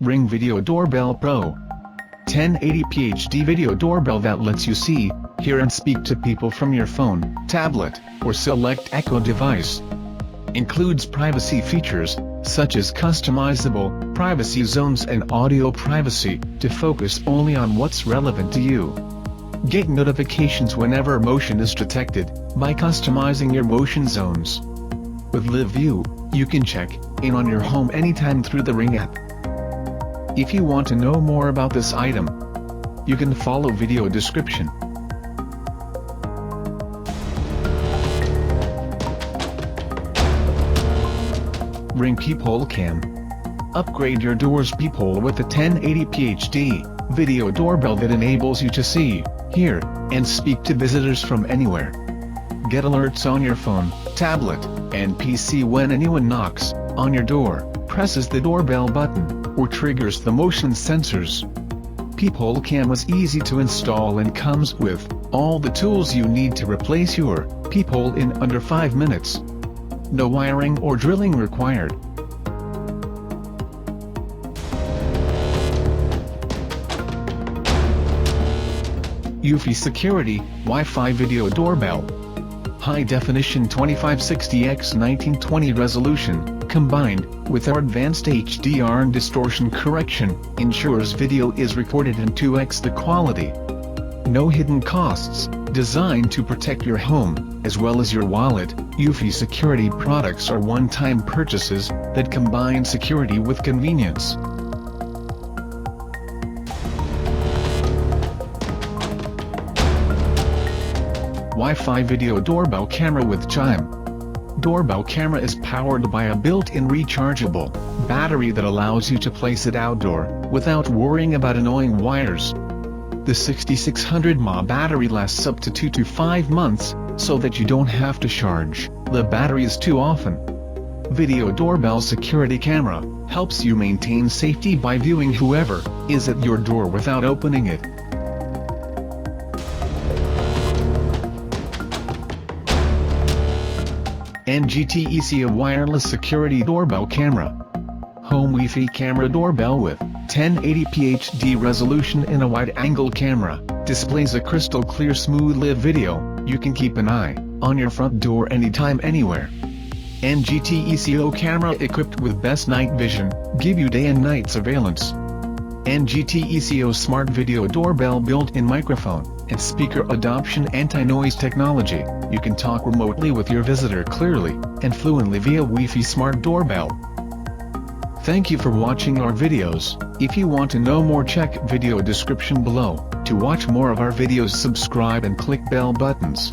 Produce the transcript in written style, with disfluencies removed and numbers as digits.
Ring Video Doorbell Pro. 1080p HD video doorbell that lets you see, hear and speak to people from your phone, tablet, or select Echo device. Includes privacy features, such as customizable privacy zones and audio privacy, to focus only on what's relevant to you. Get notifications whenever motion is detected, by customizing your motion zones. With Live View, you can check in on your home anytime through the Ring app. If you want to know more about this item, you can follow video description. Ring Peephole Cam. Upgrade your door's peephole with a 1080p HD video doorbell that enables you to see, hear, and speak to visitors from anywhere. Get alerts on your phone, tablet, and PC when anyone knocks on your door, presses the doorbell button, or triggers the motion sensors. Peephole Cam is easy to install and comes with all the tools you need to replace your peephole in under 5 minutes. No wiring or drilling required. UFI Security Wi-Fi Video Doorbell. High definition 2560x1920 resolution, combined with our advanced HDR and distortion correction, ensures video is recorded in 2x the quality. No hidden costs, designed to protect your home, as well as your wallet. UFI Security products are one-time purchases that combine security with convenience. Wi-Fi Video Doorbell Camera with Chime. Doorbell camera is powered by a built-in rechargeable battery that allows you to place it outdoor, without worrying about annoying wires. The 6600 mAh battery lasts up to 2 to 5 months, so that you don't have to charge the batteries too often. Video Doorbell Security Camera helps you maintain safety by viewing whoever is at your door without opening it. NGTEC Wireless Security Doorbell Camera. Home Wi-Fi camera doorbell with 1080p HD resolution in a wide-angle camera, displays a crystal clear smooth live video. You can keep an eye on your front door anytime anywhere. NGTECO camera equipped with best night vision, give you day and night surveillance. NGTECO Smart Video Doorbell built-in microphone and speaker adoption anti-noise technology. You can talk remotely with your visitor clearly and fluently via Wi-Fi Smart Doorbell. Thank you for watching our videos. If you want to know more, check video description below. To watch more of our videos, subscribe and click bell buttons.